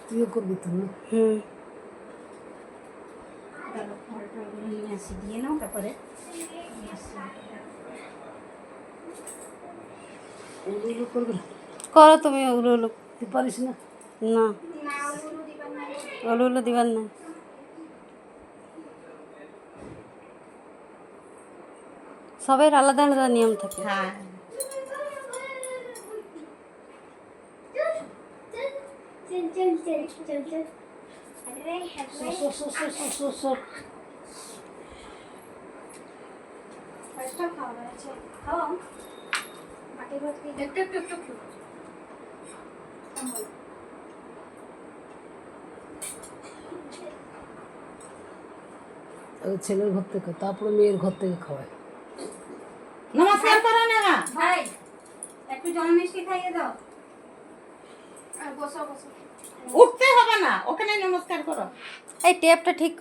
তুইও করবি তো না? নিয়ে আসি, দিয়ে নাও তারপরে ওগুলো করবি না? করো তুমি ওগুলো হলো তুই পারিস না? না ওগুলো হলো দিবার না। সবাই আলাদা আলাদা নিয়ম থাকে। হ্যাঁ ওই ছেলের ঘর থেকে, তারপরে মেয়ের ঘর থেকে খাওয়ায়। নমস্কার করো না ভাই, একটু জল মিষ্টি খাইয়ে দাও। আর বসো বসো। উঠতে হবে না, ওখানে নমস্কার করো। এই টেপটা ঠিক